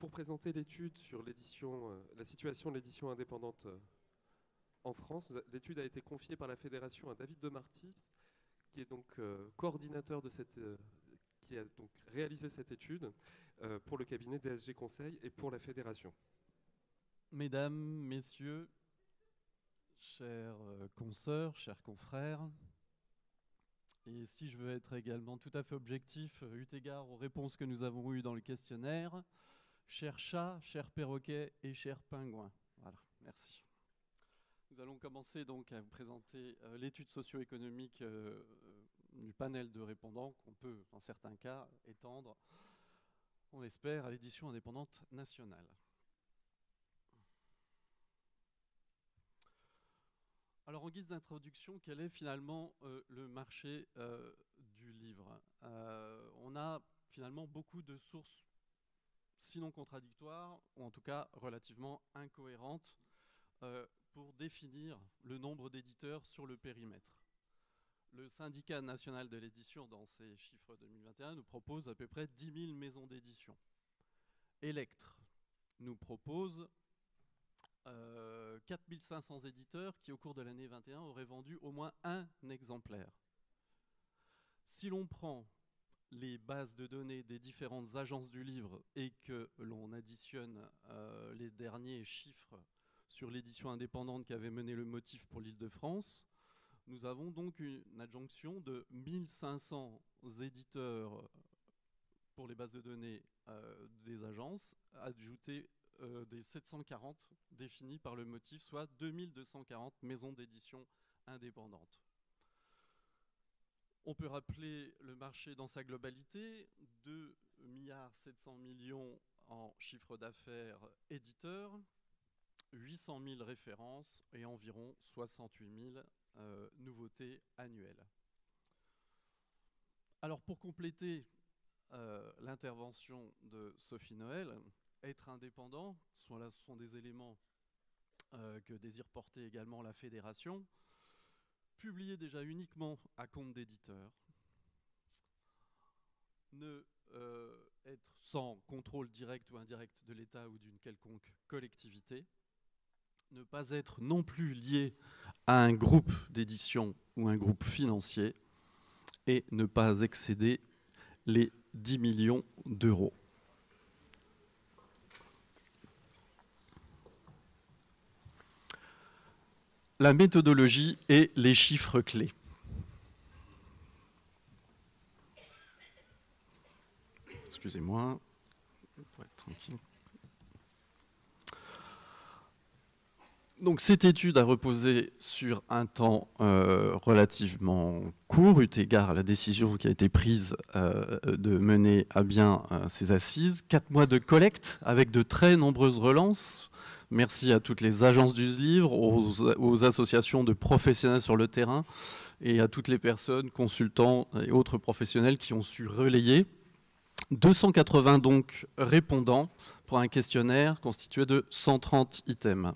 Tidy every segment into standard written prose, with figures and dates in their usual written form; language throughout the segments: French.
pour présenter l'étude sur l'édition, la situation de l'édition indépendante en France. L'étude a été confiée par la Fédération à David Demartis, qui est donc coordinateur de cette, qui a donc réalisé cette étude pour le cabinet DSG Conseil et pour la Fédération. Mesdames, Messieurs, chers consoeurs, chers confrères, et si je veux être également tout à fait objectif, eu égard aux réponses que nous avons eues dans le questionnaire, chers chats, chers perroquets et chers pingouins. Voilà, merci. Nous allons commencer donc à vous présenter l'étude socio-économique du panel de répondants qu'on peut, dans certains cas, étendre, on l'espère, à l'édition indépendante nationale. Alors, en guise d'introduction, quel est finalement le marché du livre? On a finalement beaucoup de sources, sinon contradictoires, ou en tout cas relativement incohérentes, pour définir le nombre d'éditeurs sur le périmètre. Le syndicat national de l'édition, dans ses chiffres 2021, nous propose à peu près 10 000 maisons d'édition. Electre nous propose 4 500 éditeurs qui, au cours de l'année 21, auraient vendu au moins un exemplaire. Si l'on prend les bases de données des différentes agences du livre et que l'on additionne les derniers chiffres sur l'édition indépendante qu'avait mené le Motif pour l'Île-de-France, nous avons donc une adjonction de 1500 éditeurs pour les bases de données des agences, ajoutés des 740 définis par le Motif, soit 2240 maisons d'édition indépendantes. On peut rappeler le marché dans sa globalité, 2,7 milliards en chiffre d'affaires éditeurs, 800 000 références et environ 68 000 nouveautés annuelles. Alors pour compléter l'intervention de Sophie Noël, être indépendant, ce sont des éléments que désire porter également la Fédération. Publier déjà uniquement à compte d'éditeur, ne être sans contrôle direct ou indirect de l'État ou d'une quelconque collectivité, ne pas être non plus lié à un groupe d'édition ou un groupe financier et ne pas excéder les 10 millions d'euros. La méthodologie et les chiffres clés. Excusez-moi, pour être tranquille. Donc cette étude a reposé sur un temps relativement court, eu égard à la décision qui a été prise de mener à bien ces assises. 4 mois de collecte avec de très nombreuses relances. Merci à toutes les agences du livre, aux associations de professionnels sur le terrain et à toutes les personnes, consultants et autres professionnels qui ont su relayer. 280 donc répondants pour un questionnaire constitué de 130 items.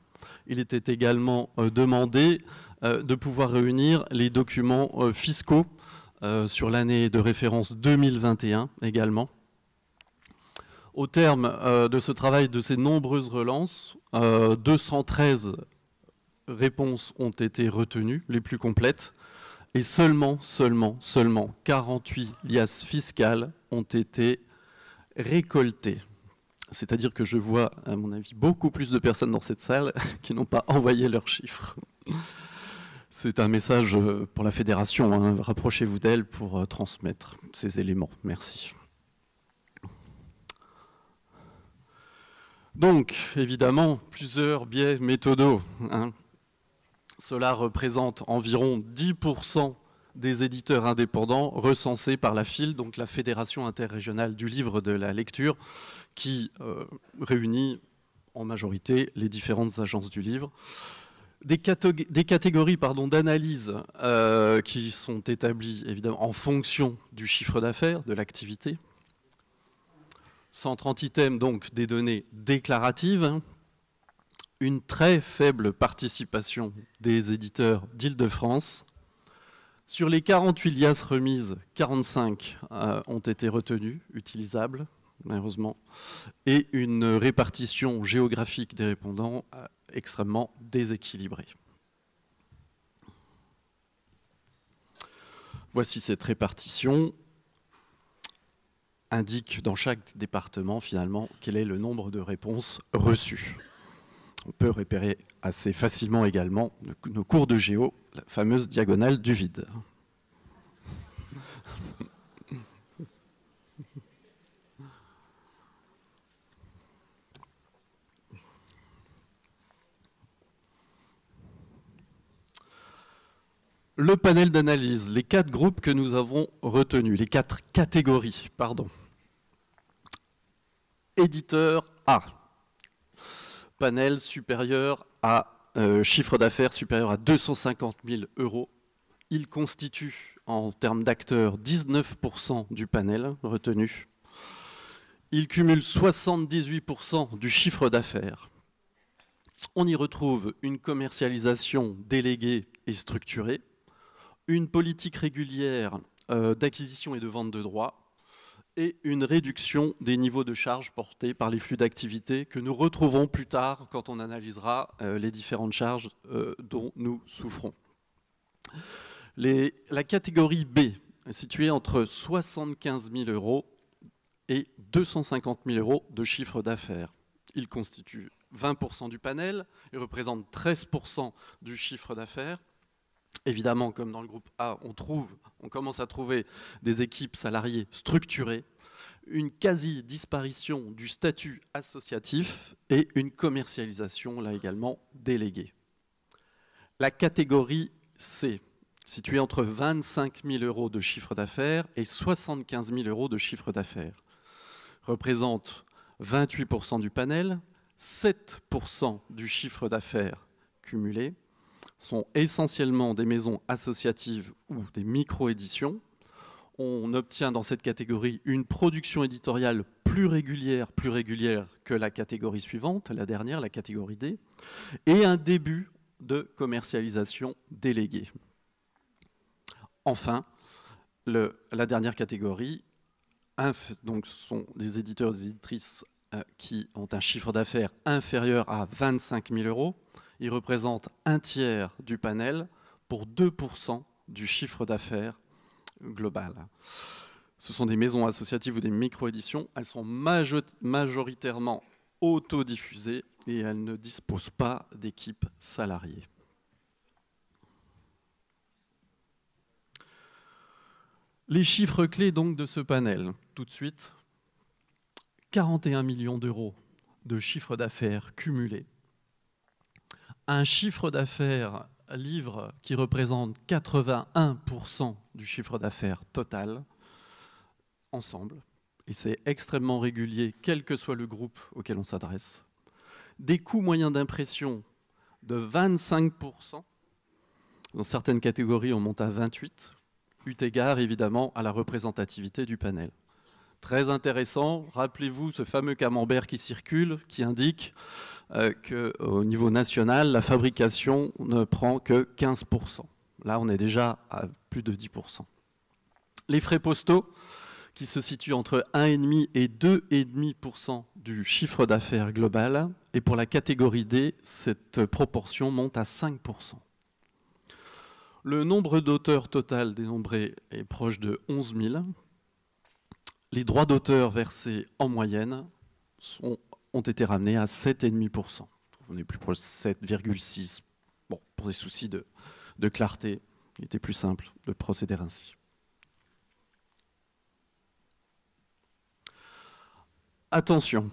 Il était également demandé de pouvoir réunir les documents fiscaux sur l'année de référence 2021 également. Au terme de ce travail, de ces nombreuses relances, 213 réponses ont été retenues, les plus complètes, et seulement 48 liasses fiscales ont été récoltées. C'est-à-dire que je vois, à mon avis, beaucoup plus de personnes dans cette salle qui n'ont pas envoyé leurs chiffres. C'est un message pour la Fédération, hein. Rapprochez-vous d'elle pour transmettre ces éléments. Merci. Donc, évidemment, plusieurs biais méthodaux, hein. Cela représente environ 10% des éditeurs indépendants recensés par la FIL, donc la Fédération interrégionale du livre de la lecture, qui réunit en majorité les différentes agences du livre. Des catégories d'analyse qui sont établies évidemment en fonction du chiffre d'affaires, de l'activité. 130 items, donc des données déclaratives. Une très faible participation des éditeurs d'Île-de-France. Sur les 48 liasses remises, 45 ont été retenues, utilisables. malheureusement, et une répartition géographique des répondants extrêmement déséquilibrée. Voici cette répartition, indique dans chaque département finalement quel est le nombre de réponses reçues. On peut repérer assez facilement également nos cours de géo, la fameuse diagonale du vide. Le panel d'analyse, les 4 groupes que nous avons retenus, les 4 catégories, pardon. Éditeur A, panel supérieur à chiffre d'affaires supérieur à 250 000 €. Il constitue en termes d'acteurs 19% du panel retenu. Il cumule 78% du chiffre d'affaires. On y retrouve une commercialisation déléguée et structurée, une politique régulière d'acquisition et de vente de droits et une réduction des niveaux de charges portés par les flux d'activité que nous retrouverons plus tard quand on analysera les différentes charges dont nous souffrons. La catégorie B est située entre 75 000 € et 250 000 € de chiffre d'affaires. Il constitue 20% du panel, il représente 13% du chiffre d'affaires. Évidemment, comme dans le groupe A, on commence à trouver des équipes salariées structurées, une quasi-disparition du statut associatif et une commercialisation, là également, déléguée. La catégorie C, située entre 25 000 € de chiffre d'affaires et 75 000 € de chiffre d'affaires, représente 28% du panel, 7% du chiffre d'affaires cumulé, sont essentiellement des maisons associatives ou des micro-éditions. On obtient dans cette catégorie une production éditoriale plus régulière que la catégorie suivante, la dernière, la catégorie D, et un début de commercialisation déléguée. Enfin, la dernière catégorie, donc, ce sont des éditeurs et des éditrices qui ont un chiffre d'affaires inférieur à 25 000 €. Ils représentent un tiers du panel pour 2% du chiffre d'affaires global. Ce sont des maisons associatives ou des micro-éditions. Elles sont majoritairement autodiffusées et elles ne disposent pas d'équipes salariées. Les chiffres clés donc de ce panel, tout de suite. 41 millions € de chiffre d'affaires cumulé. Un chiffre d'affaires livre qui représente 81% du chiffre d'affaires total, ensemble. Et c'est extrêmement régulier, quel que soit le groupe auquel on s'adresse. Des coûts moyens d'impression de 25%. Dans certaines catégories, on monte à 28%, eu égard évidemment à la représentativité du panel. Très intéressant, rappelez-vous ce fameux camembert qui circule, qui indique qu'au niveau national, la fabrication ne prend que 15%. Là, on est déjà à plus de 10%. Les frais postaux, qui se situent entre 1,5 et 2,5% du chiffre d'affaires global. Et pour la catégorie D, cette proportion monte à 5%. Le nombre d'auteurs total dénombré est proche de 11 000. Les droits d'auteur versés en moyenne ont été ramenés à 7,5%. On est plus proche de 7,6%. Bon, pour des soucis de clarté, il était plus simple de procéder ainsi. Attention,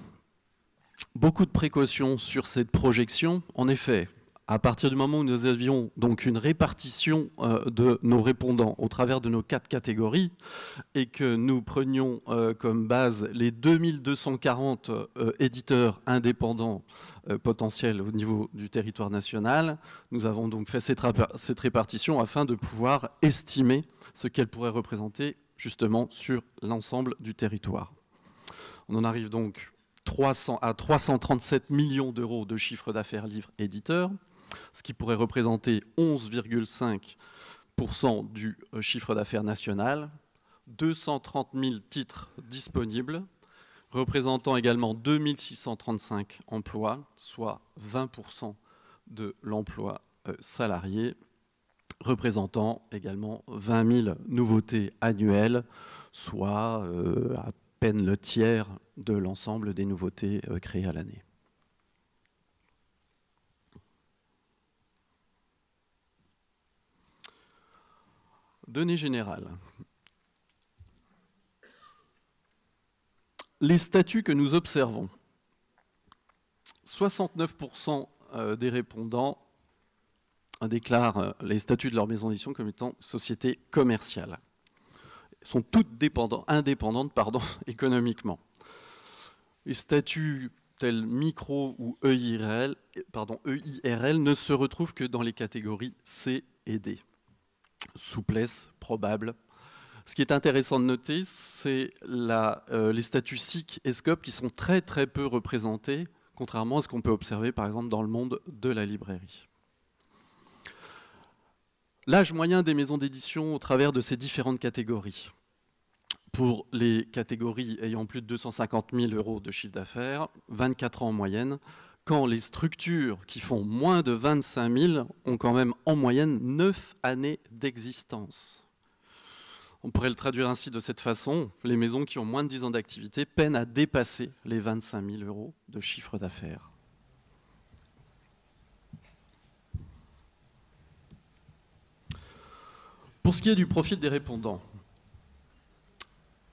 beaucoup de précautions sur cette projection. En effet, à partir du moment où nous avions donc une répartition de nos répondants au travers de nos 4 catégories et que nous prenions comme base les 2240 éditeurs indépendants potentiels au niveau du territoire national, nous avons donc fait cette répartition afin de pouvoir estimer ce qu'elle pourrait représenter justement sur l'ensemble du territoire. On en arrive donc à 337 millions € de chiffre d'affaires livres éditeurs, ce qui pourrait représenter 11,5% du chiffre d'affaires national, 230 000 titres disponibles, représentant également 2635 emplois, soit 20% de l'emploi salarié, représentant également 20 000 nouveautés annuelles, soit à peine le tiers de l'ensemble des nouveautés créées à l'année. Données générales. Les statuts que nous observons. 69% des répondants déclarent les statuts de leur maison d'édition comme étant société commerciale. Elles sont toutes indépendantes économiquement. Les statuts tels micro ou EIRL ne se retrouvent que dans les catégories C et D. Souplesse probable. Ce qui est intéressant de noter, c'est les statuts SIC et SCOP qui sont très très peu représentés, contrairement à ce qu'on peut observer par exemple dans le monde de la librairie. L'âge moyen des maisons d'édition au travers de ces différentes catégories. Pour les catégories ayant plus de 250 000 € de chiffre d'affaires, 24 ans en moyenne, quand les structures qui font moins de 25 000 ont quand même en moyenne 9 années d'existence. On pourrait le traduire ainsi de cette façon, les maisons qui ont moins de 10 ans d'activité peinent à dépasser les 25 000 € de chiffre d'affaires. Pour ce qui est du profil des répondants,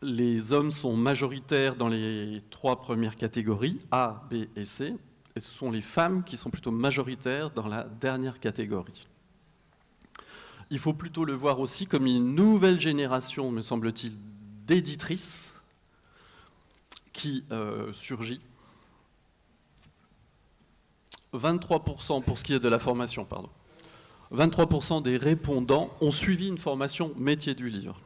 les hommes sont majoritaires dans les 3 premières catégories, A, B et C, et ce sont les femmes qui sont plutôt majoritaires dans la dernière catégorie. Il faut plutôt le voir aussi comme une nouvelle génération, me semble-t-il, d'éditrices qui surgit. 23% pour ce qui est de la formation, 23% des répondants ont suivi une formation métier du livre.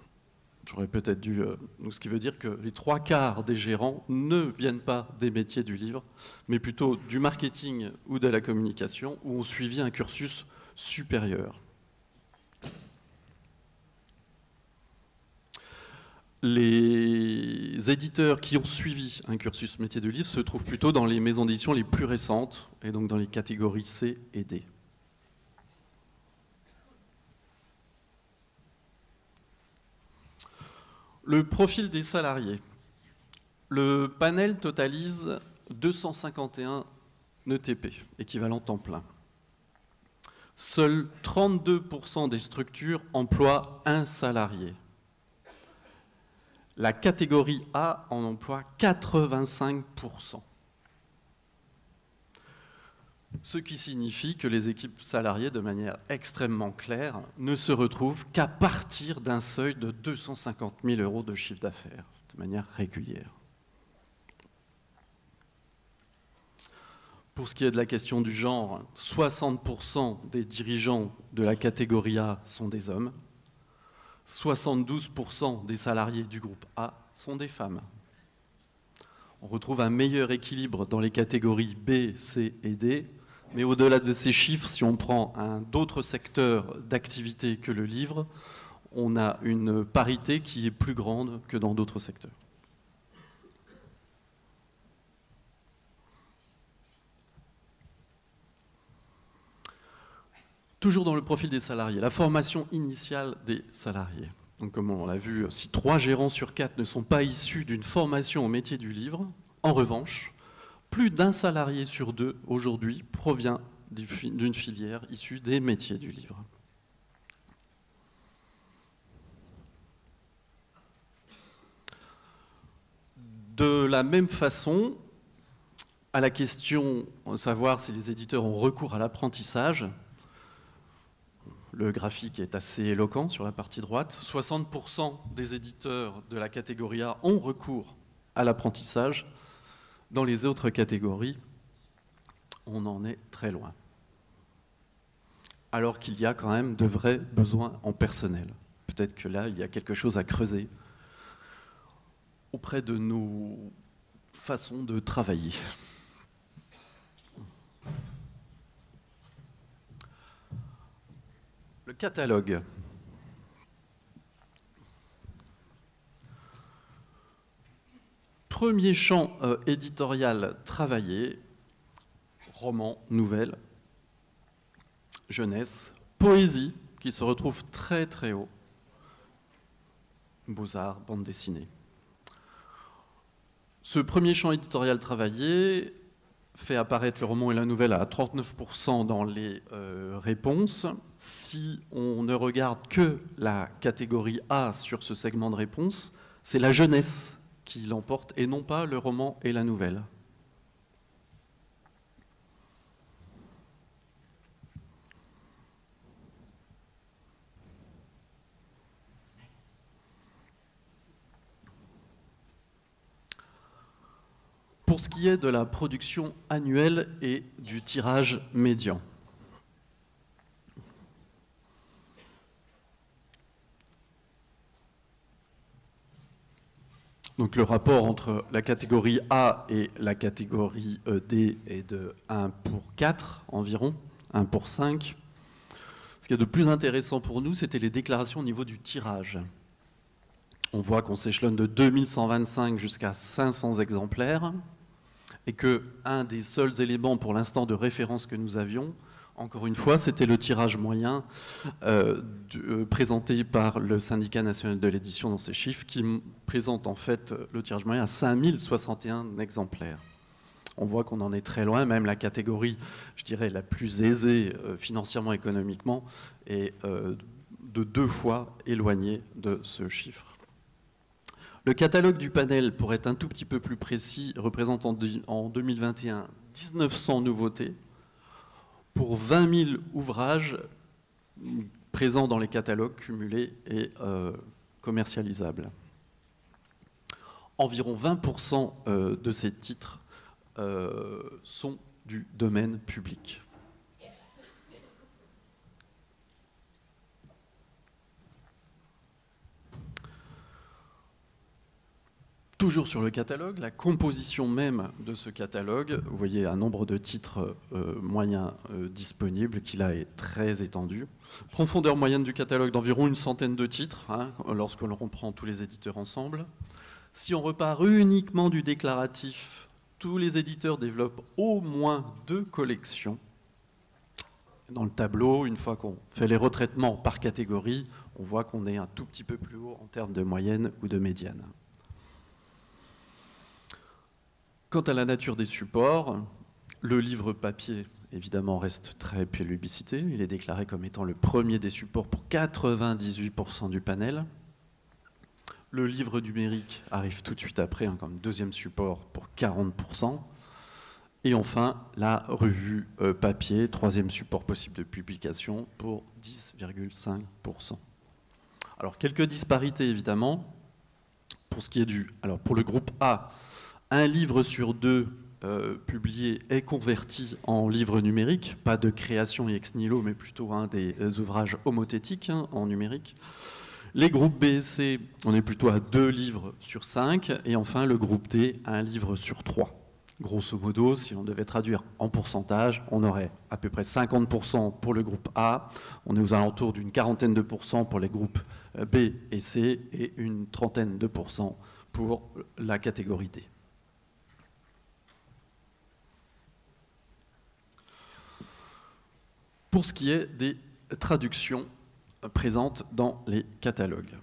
J'aurais peut-être dû... ce qui veut dire que les 3/4 des gérants ne viennent pas des métiers du livre, mais plutôt du marketing ou de la communication, ou ont suivi un cursus supérieur. Les éditeurs qui ont suivi un cursus métier du livre se trouvent plutôt dans les maisons d'édition les plus récentes, et donc dans les catégories C et D. Le profil des salariés. Le panel totalise 251 ETP, équivalent temps plein. Seuls 32% des structures emploient un salarié. La catégorie A en emploie 85%. Ce qui signifie que les équipes salariées, de manière extrêmement claire, ne se retrouvent qu'à partir d'un seuil de 250 000 € de chiffre d'affaires, de manière régulière. Pour ce qui est de la question du genre, 60% des dirigeants de la catégorie A sont des hommes, 72% des salariés du groupe A sont des femmes. On retrouve un meilleur équilibre dans les catégories B, C et D, mais au-delà de ces chiffres, si on prend d'autres secteurs d'activité que le livre, on a une parité qui est plus grande que dans d'autres secteurs. Toujours dans le profil des salariés, la formation initiale des salariés. Donc, comme on l'a vu, si 3 gérants sur 4 ne sont pas issus d'une formation au métier du livre, en revanche, plus d'un salarié sur 2 aujourd'hui provient d'une filière issue des métiers du livre. De la même façon, à la question de savoir si les éditeurs ont recours à l'apprentissage, le graphique est assez éloquent sur la partie droite, 60% des éditeurs de la catégorie A ont recours à l'apprentissage. Dans les autres catégories, on en est très loin. Alors qu'il y a quand même de vrais besoins en personnel. Peut-être que là, il y a quelque chose à creuser auprès de nos façons de travailler. Le catalogue. Premier champ éditorial travaillé, roman, nouvelle, jeunesse, poésie, qui se retrouve très très haut, beaux-arts, bande dessinée. Ce premier champ éditorial travaillé fait apparaître le roman et la nouvelle à 39% dans les réponses. Si on ne regarde que la catégorie A sur ce segment de réponse, c'est la jeunesse qui l'emporte et non pas le roman et la nouvelle. Pour ce qui est de la production annuelle et du tirage médian. Donc le rapport entre la catégorie A et la catégorie D est de 1 pour 4 environ, 1 pour 5. Ce qui est de plus intéressant pour nous, c'était les déclarations au niveau du tirage. On voit qu'on s'échelonne de 2125 jusqu'à 500 exemplaires et qu'un des seuls éléments pour l'instant de référence que nous avions, encore une fois, c'était le tirage moyen présenté par le syndicat national de l'édition dans ses chiffres, qui présente en fait le tirage moyen à 5061 exemplaires. On voit qu'on en est très loin, même la catégorie, je dirais, la plus aisée financièrement, économiquement, est de 2 fois éloignée de ce chiffre. Le catalogue du panel, pour être un tout petit peu plus précis, représente en 2021 1900 nouveautés pour 20 000 ouvrages présents dans les catalogues cumulés et commercialisables. Environ 20% de ces titres sont du domaine public. Toujours sur le catalogue, la composition même de ce catalogue, vous voyez un nombre de titres moyens disponibles qui là est très étendu. Profondeur moyenne du catalogue d'environ une centaine de titres, hein, lorsque l'on reprend tous les éditeurs ensemble. Si on repart uniquement du déclaratif, tous les éditeurs développent au moins 2 collections. Dans le tableau, une fois qu'on fait les retraitements par catégorie, on voit qu'on est un tout petit peu plus haut en termes de moyenne ou de médiane. Quant à la nature des supports, le livre papier, évidemment, reste très plébiscité. Il est déclaré comme étant le premier des supports pour 98% du panel. Le livre numérique arrive tout de suite après, hein, comme deuxième support pour 40%. Et enfin, la revue papier, troisième support possible de publication pour 10,5%. Alors, quelques disparités, évidemment. Pour ce qui est alors, pour le groupe A, un livre sur 2 publié est converti en livre numérique, pas de création ex nihilo, mais plutôt des ouvrages homothétiques en numérique. Les groupes B et C, on est plutôt à 2 livres sur 5, et enfin le groupe D, 1 livre sur 3. Grosso modo, si on devait traduire en pourcentage, on aurait à peu près 50% pour le groupe A, on est aux alentours d'une quarantaine de pourcents pour les groupes B et C, et une trentaine de pourcents pour la catégorie D. Pour ce qui est des traductions présentes dans les catalogues.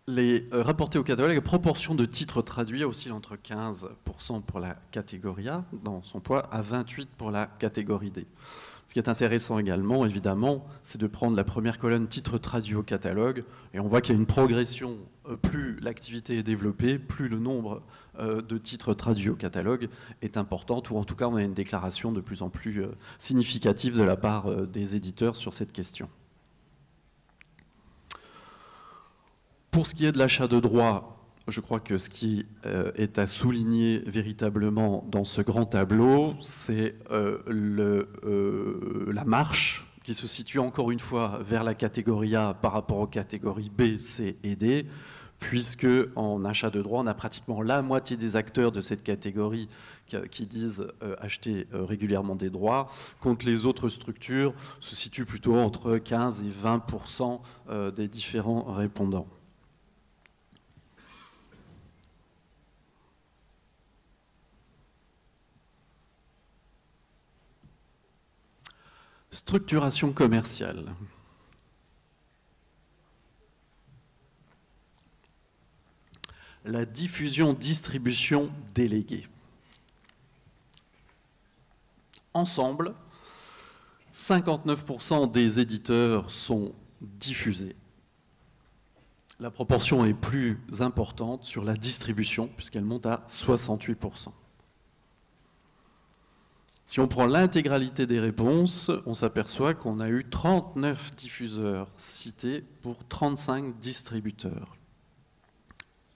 Les rapportés au catalogue, la proportion de titres traduits oscille entre 15% pour la catégorie A, dans son poids, à 28% pour la catégorie D. Ce qui est intéressant également, évidemment, c'est de prendre la première colonne titres traduits au catalogue, et on voit qu'il y a une progression. Plus l'activité est développée, plus le nombre de titres traduits au catalogue est important, ou en tout cas on a une déclaration de plus en plus significative de la part des éditeurs sur cette question. Pour ce qui est de l'achat de droits, je crois que ce qui est à souligner véritablement dans ce grand tableau, c'est la marche qui se situe encore une fois vers la catégorie A par rapport aux catégories B, C et D, puisque en achat de droits, on a pratiquement la moitié des acteurs de cette catégorie qui disent acheter régulièrement des droits, contre les autres structures se situent plutôt entre 15 et 20% des différents répondants. Structuration commerciale. La diffusion-distribution déléguée. Ensemble, 59% des éditeurs sont diffusés. La proportion est plus importante sur la distribution, puisqu'elle monte à 68%. Si on prend l'intégralité des réponses, on s'aperçoit qu'on a eu 39 diffuseurs cités pour 35 distributeurs.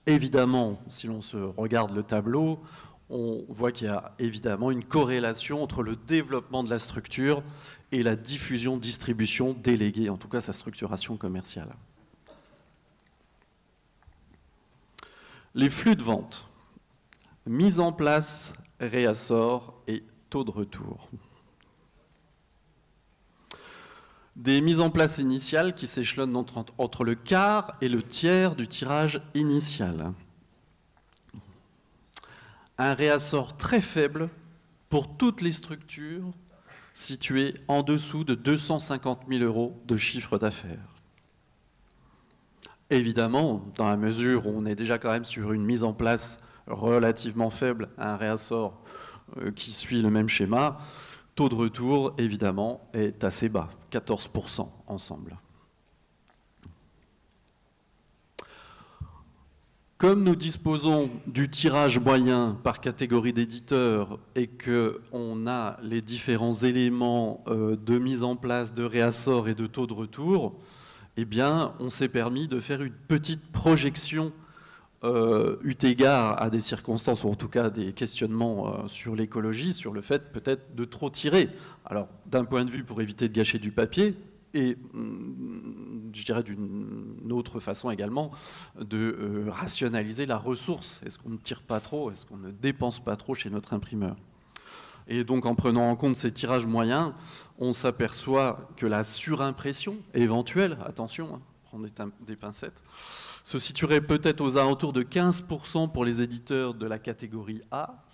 Évidemment, si l'on se regarde le tableau, on voit qu'il y a évidemment une corrélation entre le développement de la structure et la diffusion-distribution déléguée, en tout cas sa structuration commerciale. Les flux de vente, mise en place, réassort et taux de retour. Des mises en place initiales qui s'échelonnent entre le quart et le tiers du tirage initial. Un réassort très faible pour toutes les structures situées en dessous de 250 000 € de chiffre d'affaires. Évidemment, dans la mesure où on est déjà quand même sur une mise en place relativement faible, un réassort qui suit le même schéma, taux de retour, évidemment, est assez bas, 14% ensemble. Comme nous disposons du tirage moyen par catégorie d'éditeurs et qu'on a les différents éléments de mise en place, de réassort et de taux de retour, eh bien, on s'est permis de faire une petite projection eu égard à des circonstances, ou en tout cas des questionnements sur l'écologie, sur le fait peut-être de trop tirer. Alors, d'un point de vue pour éviter de gâcher du papier, et je dirais d'une autre façon également de rationaliser la ressource. Est-ce qu'on ne tire pas trop? Est-ce qu'on ne dépense pas trop chez notre imprimeur? Et donc, en prenant en compte ces tirages moyens, on s'aperçoit que la surimpression éventuelle, attention, prendre des pincettes, se situerait peut-être aux alentours de 15% pour les éditeurs de la catégorie A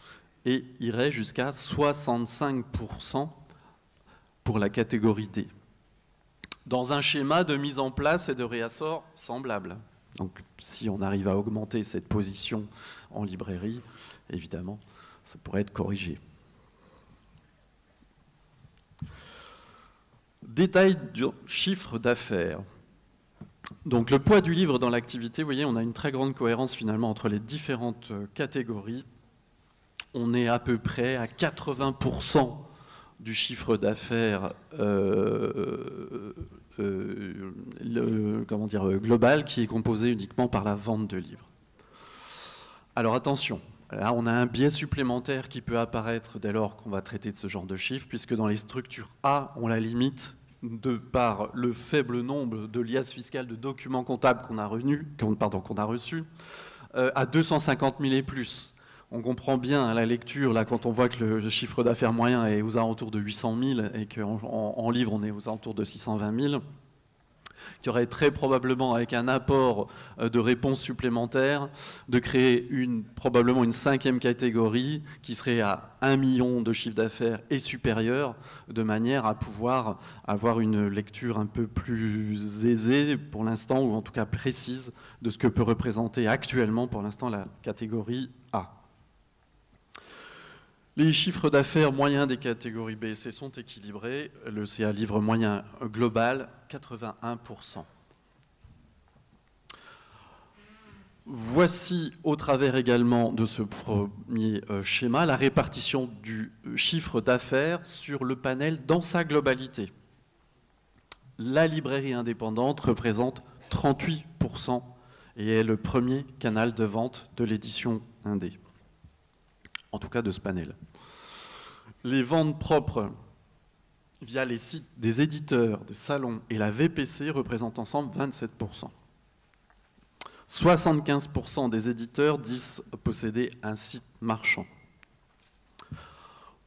et irait jusqu'à 65% pour la catégorie D, dans un schéma de mise en place et de réassort semblable. Donc, si on arrive à augmenter cette position en librairie, évidemment, ça pourrait être corrigé. Détail du chiffre d'affaires. Donc le poids du livre dans l'activité, vous voyez, on a une très grande cohérence finalement entre les différentes catégories. On est à peu près à 80% du chiffre d'affaires global qui est composé uniquement par la vente de livres. Alors attention, là on a un biais supplémentaire qui peut apparaître dès lors qu'on va traiter de ce genre de chiffres, puisque dans les structures A, on la limite de par le faible nombre de liasses fiscales de documents comptables qu'on a reçus à 250 000 et plus. On comprend bien à la lecture, là, quand on voit que le chiffre d'affaires moyen est aux alentours de 800 000 et qu'en livre, on est aux alentours de 620 000, qui aurait très probablement, avec un apport de réponses supplémentaires, de créer probablement une 5e catégorie qui serait à 1 million de chiffre d'affaires et supérieur, de manière à pouvoir avoir une lecture un peu plus aisée pour l'instant, ou en tout cas précise, de ce que peut représenter actuellement pour l'instant la catégorie A. Les chiffres d'affaires moyens des catégories B et C sont équilibrés. Le CA livre moyen global, 81%. Voici, au travers également de ce premier schéma, la répartition du chiffre d'affaires sur le panel dans sa globalité. La librairie indépendante représente 38% et est le premier canal de vente de l'édition indé. En tout cas de ce panel. Les ventes propres via les sites des éditeurs, de salons et la VPC représentent ensemble 27%. 75% des éditeurs disent posséder un site marchand.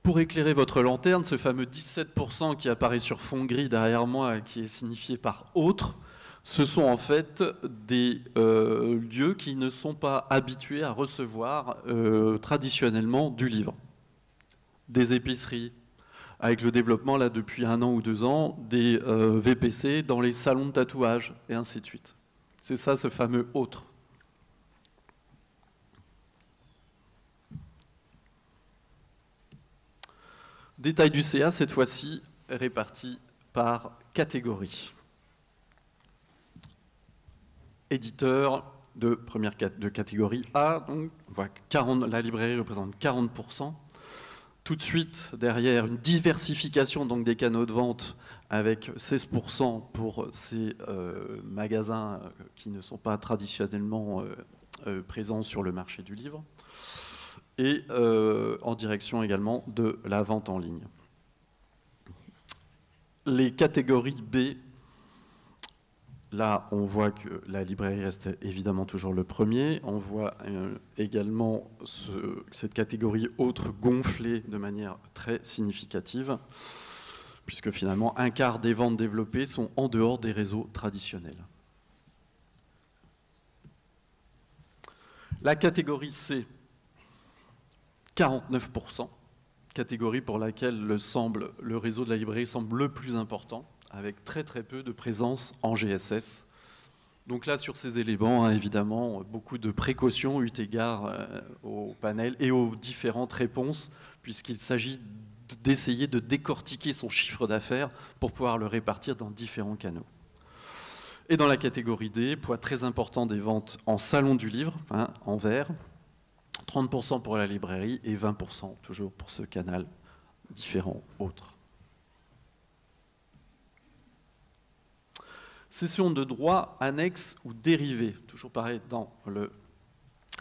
Pour éclairer votre lanterne, ce fameux 17% qui apparaît sur fond gris derrière moi et qui est signifié par « autres », ce sont en fait des lieux qui ne sont pas habitués à recevoir traditionnellement du livre. Des épiceries, avec le développement, là, depuis 1 an ou 2 ans, des VPC dans les salons de tatouage, et ainsi de suite. C'est ça, ce fameux « autre ». Détail du CA, cette fois-ci, réparti par catégorie. Éditeur de catégorie A, donc on voit que la librairie représente 40%. Tout de suite, derrière, une diversification donc, des canaux de vente avec 16% pour ces magasins qui ne sont pas traditionnellement présents sur le marché du livre, et en direction également de la vente en ligne. Les catégories B, là, on voit que la librairie reste évidemment toujours le premier. On voit également cette catégorie autre gonfler de manière très significative, puisque finalement, 1/4 des ventes développées sont en dehors des réseaux traditionnels. La catégorie C, 49%, catégorie pour laquelle le réseau de la librairie semble le plus important, avec très très peu de présence en GSS. Donc là, sur ces éléments, hein, évidemment, beaucoup de précautions eu égard au panel et aux différentes réponses, puisqu'il s'agit d'essayer de décortiquer son chiffre d'affaires pour pouvoir le répartir dans différents canaux. Et dans la catégorie D, poids très important des ventes en salon du livre, hein, en vert, 30% pour la librairie et 20% toujours pour ce canal différent autre. Cession de droits annexes ou dérivés, toujours pareil dans le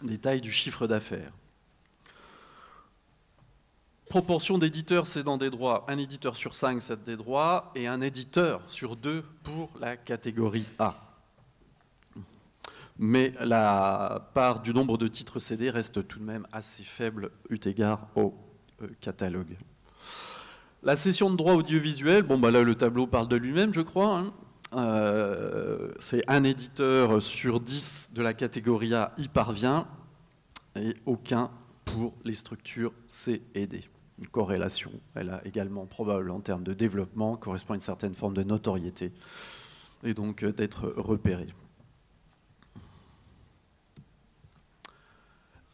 détail du chiffre d'affaires. Proportion d'éditeurs cédant des droits, un éditeur sur 5 cède des droits et un éditeur sur 2 pour la catégorie A. Mais la part du nombre de titres cédés reste tout de même assez faible eu égard au catalogue. La cession de droits audiovisuels, bon bah là le tableau parle de lui-même je crois, hein. C'est un éditeur sur 10 de la catégorie A y parvient et aucun pour les structures C et D. Une corrélation, elle a également probable en termes de développement, correspond à une certaine forme de notoriété et donc d'être repérée.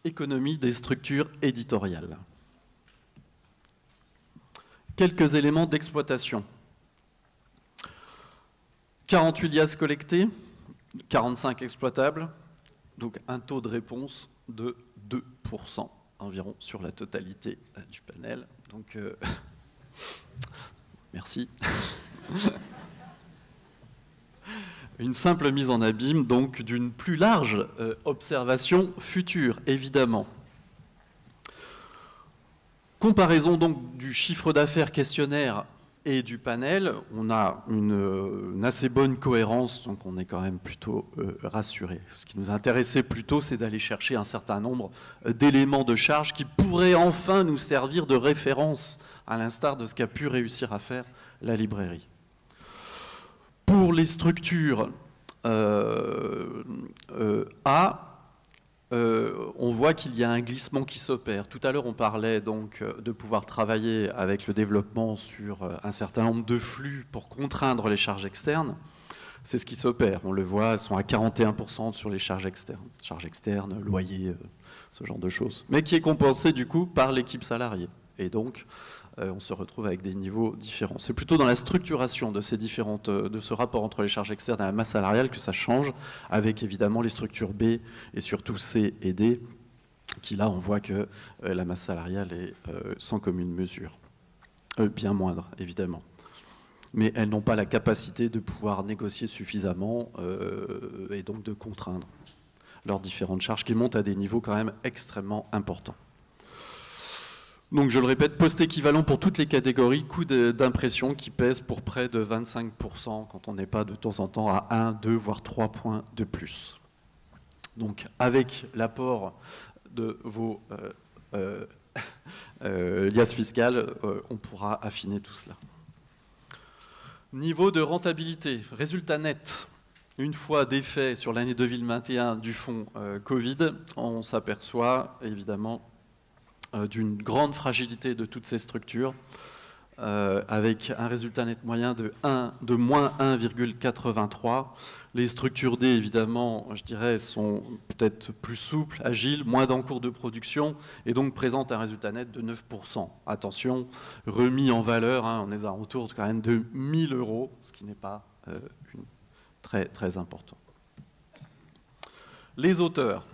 Économie des structures éditoriales. Quelques éléments d'exploitation. 48 liasses collectées, 45 exploitables, donc un taux de réponse de 2% environ sur la totalité du panel. Donc, merci. Une simple mise en abîme, donc, d'une plus large observation future, évidemment. Comparaison, donc, du chiffre d'affaires questionnaire et du panel. On a une assez bonne cohérence, donc on est quand même plutôt rassuré. Ce qui nous intéressait plutôt, c'est d'aller chercher un certain nombre d'éléments de charge qui pourraient enfin nous servir de référence, à l'instar de ce qu'a pu réussir à faire la librairie. Pour les structures A, on voit qu'il y a un glissement qui s'opère. Tout à l'heure, on parlait donc de pouvoir travailler avec le développement sur un certain nombre de flux pour contraindre les charges externes. C'est ce qui s'opère. On le voit, elles sont à 41% sur les charges externes, loyer, ce genre de choses. Mais qui est compensé du coup par l'équipe salariée. Et donc, on se retrouve avec des niveaux différents. C'est plutôt dans la structuration de ce rapport entre les charges externes et la masse salariale que ça change, avec évidemment les structures B et surtout C et D, qui là on voit que la masse salariale est sans commune mesure. Bien moindre, évidemment. Mais elles n'ont pas la capacité de pouvoir négocier suffisamment et donc de contraindre leurs différentes charges qui montent à des niveaux quand même extrêmement importants. Donc je le répète, poste équivalent pour toutes les catégories, coût d'impression qui pèse pour près de 25% quand on n'est pas de temps en temps à 1, 2, voire 3 points de plus. Donc avec l'apport de vos liasses fiscales, on pourra affiner tout cela. Niveau de rentabilité, résultat net. Une fois d'effet sur l'année 2021 du fonds Covid, on s'aperçoit évidemment d'une grande fragilité de toutes ces structures, avec un résultat net moyen de moins 1,83. Les structures D, évidemment, je dirais, sont peut-être plus souples, agiles, moins d'encours de production, et donc présentent un résultat net de 9%. Attention, remis en valeur, on est autour quand même de 1 000 €, ce qui n'est pas très, très important. Les auteurs.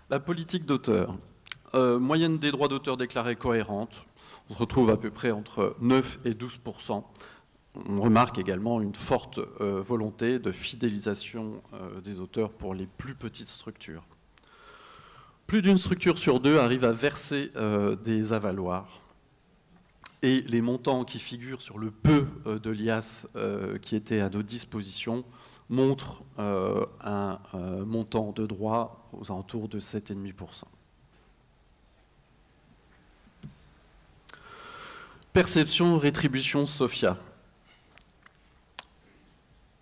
La politique d'auteur. Moyenne des droits d'auteur déclarés cohérente. On se retrouve à peu près entre 9 et 12%. On remarque également une forte volonté de fidélisation des auteurs pour les plus petites structures. Plus d'une structure sur deux arrive à verser des avaloirs. Et les montants qui figurent sur le peu de liasses qui étaient à nos dispositions montrent un montant de droits aux alentours de 7,5%. Perception, rétribution, Sophia.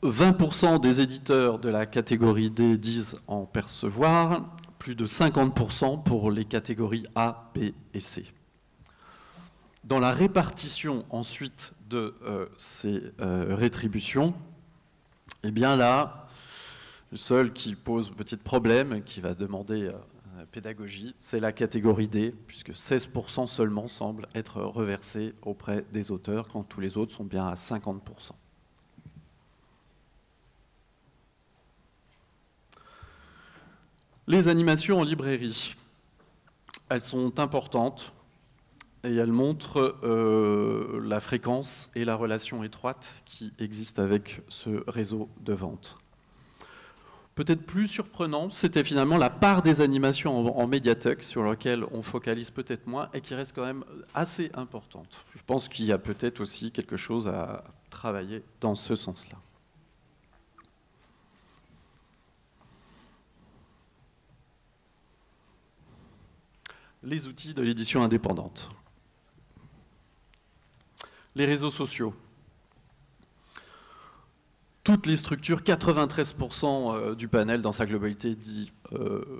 20% des éditeurs de la catégorie D disent en percevoir, plus de 50% pour les catégories A, B et C. Dans la répartition ensuite de ces rétributions, eh bien là, le seul qui pose un petit problème, qui va demander pédagogie, c'est la catégorie D, puisque 16% seulement semblent être reversés auprès des auteurs, quand tous les autres sont bien à 50%. Les animations en librairie, elles sont importantes et elles montrent la fréquence et la relation étroite qui existe avec ce réseau de vente. Peut-être plus surprenant, c'était finalement la part des animations en médiathèque sur laquelle on focalise peut-être moins et qui reste quand même assez importante. Je pense qu'il y a peut-être aussi quelque chose à travailler dans ce sens-là. Les outils de l'édition indépendante. Les réseaux sociaux. Toutes les structures, 93% du panel dans sa globalité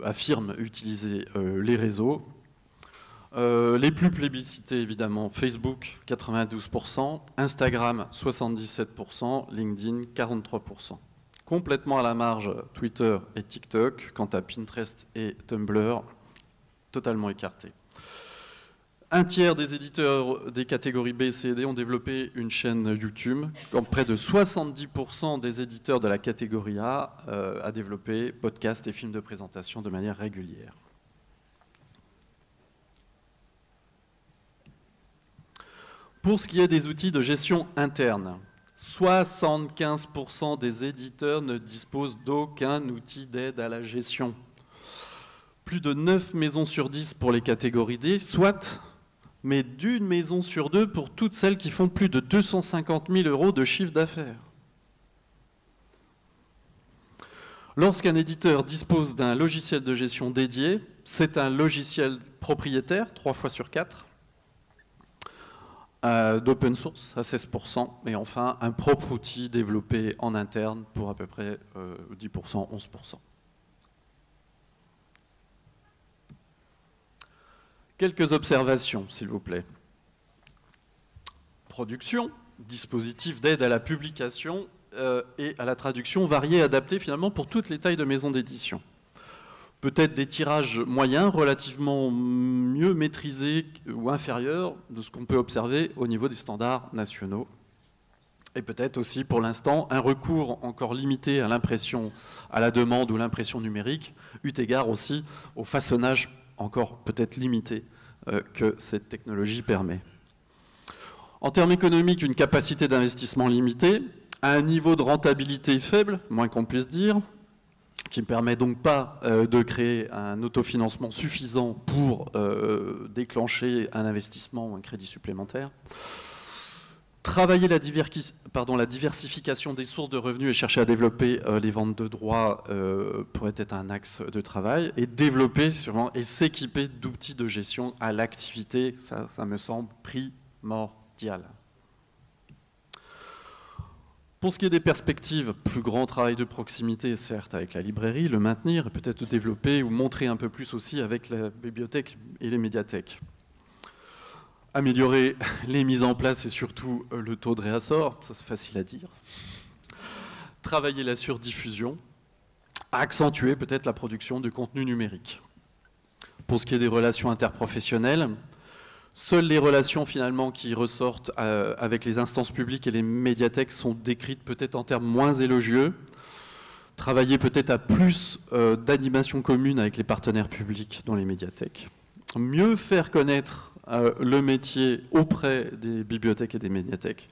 affirment utiliser les réseaux. Les plus plébiscités, évidemment, Facebook, 92%, Instagram, 77%, LinkedIn, 43%. Complètement à la marge, Twitter et TikTok, quant à Pinterest et Tumblr, totalement écartés. Un tiers des éditeurs des catégories B, C et D ont développé une chaîne YouTube, quand près de 70% des éditeurs de la catégorie A a développé podcasts et films de présentation de manière régulière. Pour ce qui est des outils de gestion interne, 75% des éditeurs ne disposent d'aucun outil d'aide à la gestion. Plus de 9 maisons sur 10 pour les catégories D, soit, mais d'une maison sur deux pour toutes celles qui font plus de 250 000 € de chiffre d'affaires. Lorsqu'un éditeur dispose d'un logiciel de gestion dédié, c'est un logiciel propriétaire, 3 fois sur 4, d'open source à 16%, et enfin un propre outil développé en interne pour à peu près 10%, 11%. Quelques observations, s'il vous plaît. Production, dispositif d'aide à la publication et à la traduction variés et adaptés finalement pour toutes les tailles de maisons d'édition. Peut-être des tirages moyens relativement mieux maîtrisés ou inférieurs de ce qu'on peut observer au niveau des standards nationaux. Et peut-être aussi pour l'instant un recours encore limité à l'impression à la demande ou l'impression numérique, eu égard aussi au façonnage encore peut-être limité que cette technologie permet. En termes économiques, une capacité d'investissement limitée, à un niveau de rentabilité faible, moins qu'on puisse dire, qui ne permet donc pas de créer un autofinancement suffisant pour déclencher un investissement ou un crédit supplémentaire. Travailler la diversification des sources de revenus et chercher à développer les ventes de droits pourrait être un axe de travail, et développer sûrement et s'équiper d'outils de gestion à l'activité, ça me semble primordial. Pour ce qui est des perspectives, plus grand travail de proximité, certes, avec la librairie, le maintenir, et peut-être développer ou montrer un peu plus aussi avec la bibliothèque et les médiathèques. Améliorer les mises en place et surtout le taux de réassort, ça c'est facile à dire. Travailler la surdiffusion, accentuer peut-être la production de contenu numérique. Pour ce qui est des relations interprofessionnelles, seules les relations finalement qui ressortent avec les instances publiques et les médiathèques sont décrites peut-être en termes moins élogieux. Travailler peut-être à plus d'animation commune avec les partenaires publics dans les médiathèques. Mieux faire connaître le métier auprès des bibliothèques et des médiathèques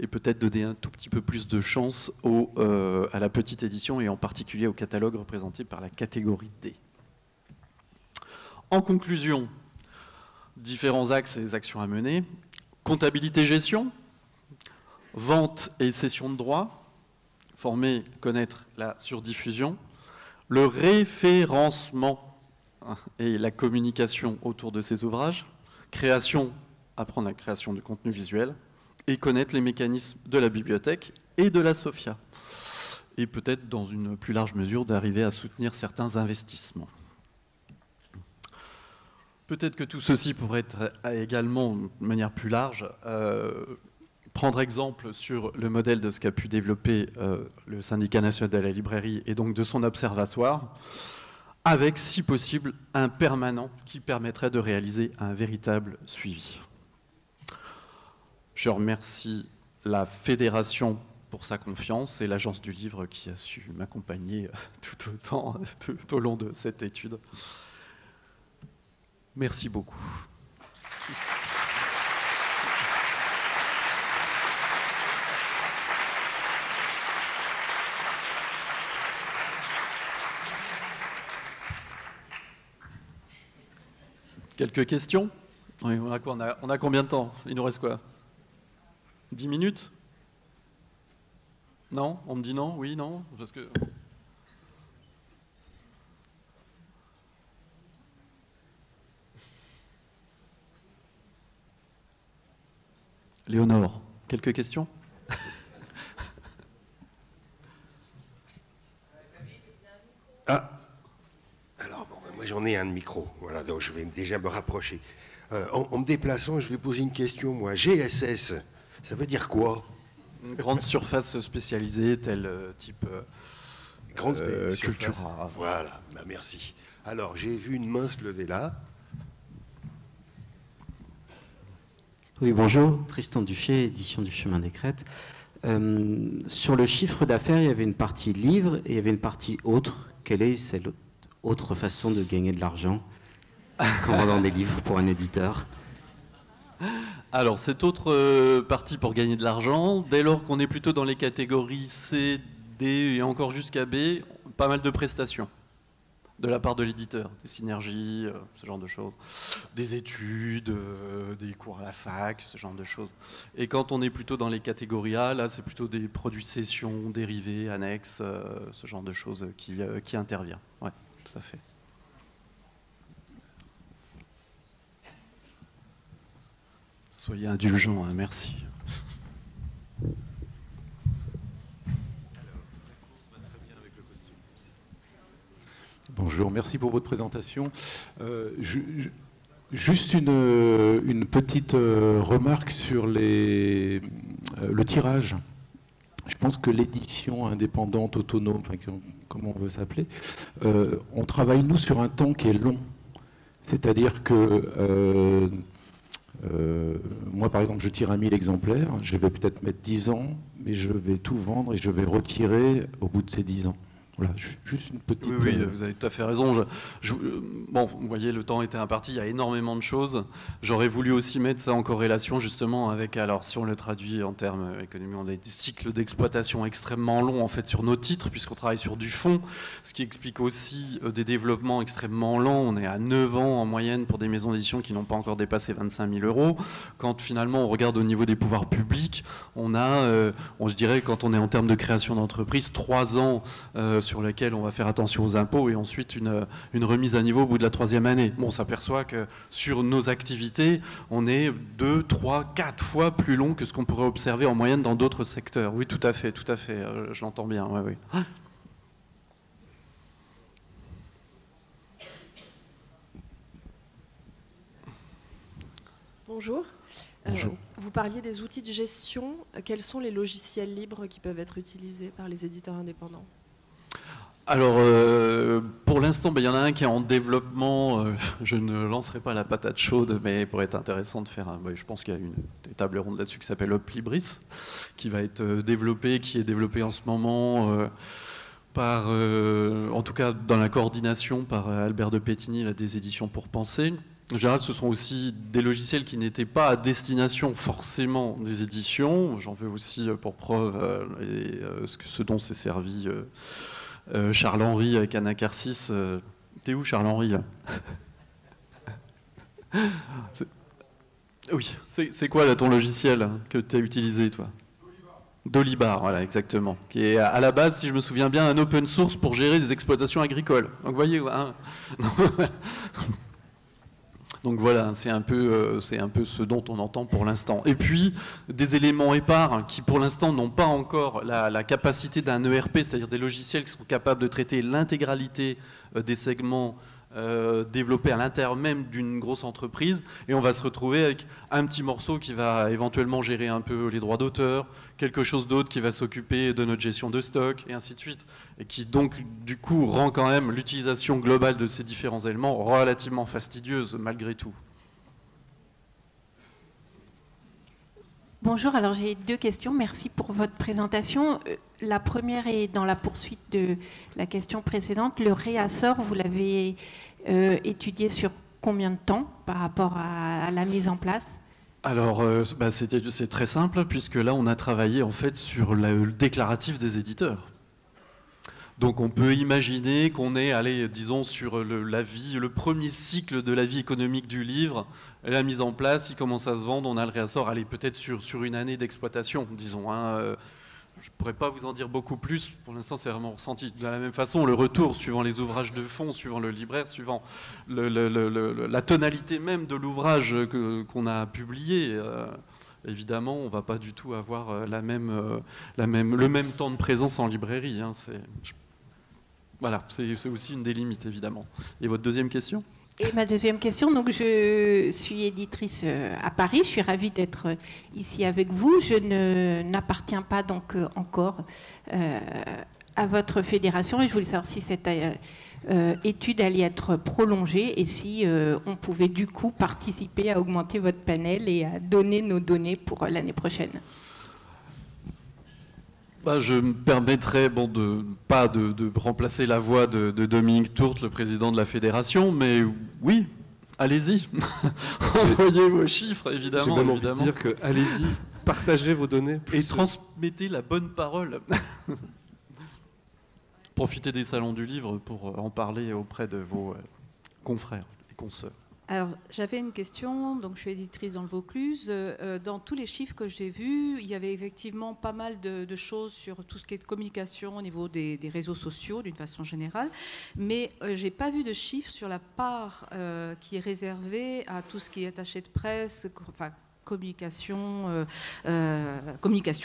et peut-être donner un tout petit peu plus de chance à la petite édition et en particulier au catalogue représenté par la catégorie D. En conclusion, différents axes et actions à mener. Comptabilité-gestion, vente et cession de droits, former, connaître la surdiffusion, le référencement et la communication autour de ces ouvrages, création, apprendre la création de contenu visuel, et connaître les mécanismes de la bibliothèque et de la SOFIA. Et peut-être, dans une plus large mesure, d'arriver à soutenir certains investissements. Peut-être que tout ceci pourrait être également, de manière plus large, prendre exemple sur le modèle de ce qu'a pu développer le Syndicat national de la librairie et donc de son observatoire, avec, si possible, un permanent qui permettrait de réaliser un véritable suivi. Je remercie la Fédération pour sa confiance et l'Agence du Livre qui a su m'accompagner tout au long de cette étude. Merci beaucoup. Quelques questions? Oui, on a quoi? On a combien de temps? Il nous reste quoi? 10 minutes? Non? On me dit non? Oui, non? Parce que... Léonore, quelques questions? Ah, alors bon, moi j'en ai un de micro, voilà, donc je vais déjà me rapprocher. En me déplaçant, je vais poser une question, moi. GSS, ça veut dire quoi? Une grande surface spécialisée, tel type Cultura. Voilà, bah merci. Alors, j'ai vu une main se lever là. Oui, bonjour, Tristan Duffier, édition du Chemin des Crêtes. Sur le chiffre d'affaires, il y avait une partie livre et il y avait une partie autre. Quelle est cette autre façon de gagner de l'argent qu'en vendant des livres pour un éditeur? Alors, cette autre partie pour gagner de l'argent, dès lors qu'on est plutôt dans les catégories C, D et encore jusqu'à B, pas mal de prestations de la part de l'éditeur, des synergies, ce genre de choses, des études, des cours à la fac, ce genre de choses. Et quand on est plutôt dans les catégories A, là, c'est plutôt des produits de cession, dérivés, annexes, ce genre de choses qui intervient. Ouais, tout à fait. Soyez indulgents, hein, merci. Bonjour, merci pour votre présentation. Juste une petite remarque sur le tirage. Je pense que l'édition indépendante, autonome, enfin, comment on veut s'appeler, on travaille nous sur un temps qui est long. C'est-à-dire que moi, par exemple, je tire 1000 exemplaires, je vais peut-être mettre 10 ans, mais je vais tout vendre et je vais retirer au bout de ces 10 ans. Voilà, juste une petite... Oui, vous avez tout à fait raison. Bon, vous voyez, le temps était imparti, il y a énormément de choses. J'aurais voulu aussi mettre ça en corrélation justement avec, alors si on le traduit en termes économiques, on a des cycles d'exploitation extrêmement longs en fait sur nos titres, puisqu'on travaille sur du fond, ce qui explique aussi des développements extrêmement lents. On est à 9 ans en moyenne pour des maisons d'édition qui n'ont pas encore dépassé 25 000 €. Quand finalement on regarde au niveau des pouvoirs publics, on a, je dirais, quand on est en termes de création d'entreprise, 3 ans sur lequel on va faire attention aux impôts et ensuite une remise à niveau au bout de la 3e année. Bon, on s'aperçoit que sur nos activités, on est 2, 3, 4 fois plus long que ce qu'on pourrait observer en moyenne dans d'autres secteurs. Oui, tout à fait, je l'entends bien. Ouais, oui. Ah. Bonjour. Bonjour. Vous parliez des outils de gestion. Quels sont les logiciels libres qui peuvent être utilisés par les éditeurs indépendants? Alors, pour l'instant, il y en a un qui est en développement. Je ne lancerai pas la patate chaude, mais il pourrait être intéressant de faire je pense qu'il y a des tables rondes là-dessus qui s'appelle Hoplibris, qui va être développé, qui est développé en ce moment par, en tout cas dans la coordination par Albert de Pétigny, là, des éditions Pour Penser. En général, ce sont aussi des logiciels qui n'étaient pas à destination forcément des éditions. J'en veux aussi pour preuve ce dont s'est servi Charles-Henri avec Anacarsis. T'es où, Charles-Henri, là? Oui, c'est quoi là ton logiciel que tu as utilisé, toi? Dolibar, voilà, exactement. Qui est à la base, si je me souviens bien, un open source pour gérer des exploitations agricoles. Donc, vous voyez, hein. Donc voilà, c'est un peu ce dont on entend pour l'instant. Et puis, des éléments épars qui, pour l'instant, n'ont pas encore la capacité d'un ERP, c'est-à-dire des logiciels qui sont capables de traiter l'intégralité des segments développés à l'intérieur même d'une grosse entreprise. Et on va se retrouver avec un petit morceau qui va éventuellement gérer un peu les droits d'auteur, quelque chose d'autre qui va s'occuper de notre gestion de stock, et ainsi de suite. Et qui donc, du coup, rend quand même l'utilisation globale de ces différents éléments relativement fastidieuse, malgré tout. Bonjour, alors j'ai 2 questions. Merci pour votre présentation. La première est dans la poursuite de la question précédente. Le réassort, vous l'avez étudié sur combien de temps par rapport à la mise en place? Alors, c'est très simple, puisque là, on a travaillé en fait sur le déclaratif des éditeurs. Donc, on peut imaginer qu'on est allé, disons, sur le premier cycle de la vie économique du livre, la mise en place, il commence à se vendre, on a le réassort, allez, peut-être sur une année d'exploitation, disons. Hein, je ne pourrais pas vous en dire beaucoup plus, pour l'instant c'est vraiment ressenti. De la même façon, le retour, suivant les ouvrages de fond, suivant le libraire, suivant la tonalité même de l'ouvrage qu'on a publié, évidemment, on ne va pas du tout avoir le même temps de présence en librairie. Hein, voilà, c'est aussi une des limites, évidemment. Et votre deuxième question ? Et ma deuxième question, donc je suis éditrice à Paris, je suis ravie d'être ici avec vous. Je n'appartiens pas donc encore à votre fédération et je voulais savoir si cette étude allait être prolongée et si on pouvait du coup participer à augmenter votre panel et à donner nos données pour l'année prochaine. Je me permettrai pas de remplacer la voix de Dominique Tourte, le président de la fédération, mais oui, allez-y, envoyez vos chiffres, évidemment. J'ai même envie de dire que allez-y, partagez vos données. Et transmettez la bonne parole. Profitez des salons du livre pour en parler auprès de vos confrères et consoeurs. Alors, j'avais une question, donc je suis éditrice dans le Vaucluse. Dans tous les chiffres que j'ai vus, il y avait effectivement pas mal de choses sur tout ce qui est de communication au niveau des réseaux sociaux, d'une façon générale, mais je n'ai pas vu de chiffres sur la part qui est réservée à tout ce qui est attaché de presse, enfin, communication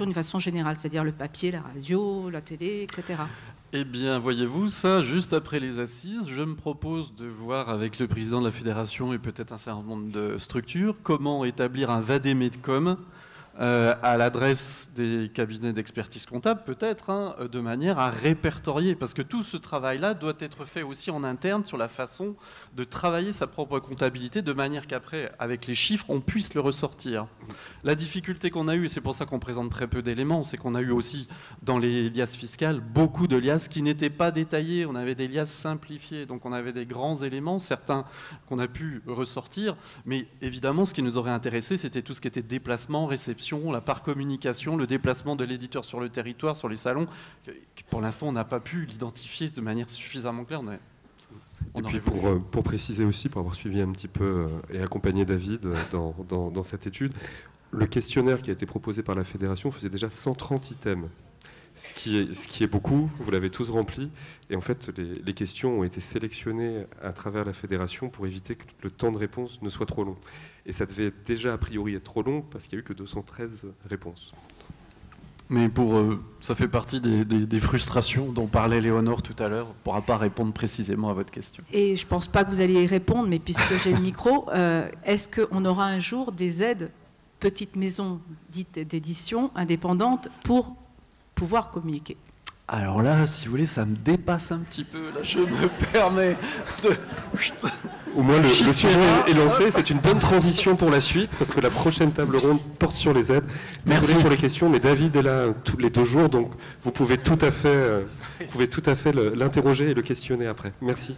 d'une façon générale, c'est-à-dire le papier, la radio, la télé, etc. Eh bien, voyez-vous, ça, juste après les assises, je me propose de voir avec le président de la fédération et peut-être un certain nombre de structures comment établir un vadémédecom à l'adresse des cabinets d'expertise comptable, peut-être, hein, de manière à répertorier. Parce que tout ce travail-là doit être fait aussi en interne sur la façon de travailler sa propre comptabilité de manière qu'après, avec les chiffres, on puisse le ressortir. La difficulté qu'on a eue, et c'est pour ça qu'on présente très peu d'éléments, c'est qu'on a eu aussi dans les liasses fiscales beaucoup de liasses qui n'étaient pas détaillées. On avait des liasses simplifiées, donc on avait des grands éléments, certains qu'on a pu ressortir. Mais évidemment, ce qui nous aurait intéressé, c'était tout ce qui était déplacement, réception, la part communication, le déplacement de l'éditeur sur le territoire, sur les salons. Pour l'instant, on n'a pas pu l'identifier de manière suffisamment claire. Et puis pour préciser aussi, pour avoir suivi un petit peu et accompagné David dans cette étude, le questionnaire qui a été proposé par la fédération faisait déjà 130 items, ce qui est beaucoup, vous l'avez tous rempli, et en fait les questions ont été sélectionnées à travers la fédération pour éviter que le temps de réponse ne soit trop long. Et ça devait déjà a priori être trop long parce qu'il n'y a eu que 213 réponses. Mais ça fait partie des frustrations dont parlait Léonore tout à l'heure. On ne pourra pas répondre précisément à votre question. Et je ne pense pas que vous alliez y répondre, mais puisque j'ai le micro, est-ce qu'on aura un jour des aides, petites maisons dites d'édition indépendantes, pour pouvoir communiquer? Alors là, si vous voulez, ça me dépasse un petit peu. Là, je me permets de... Au moins, le sujet est lancé. C'est une bonne transition pour la suite, parce que la prochaine table ronde porte sur les aides. Merci pour les questions, mais David est là tous les 2 jours, donc vous pouvez tout à fait l'interroger et le questionner après. Merci.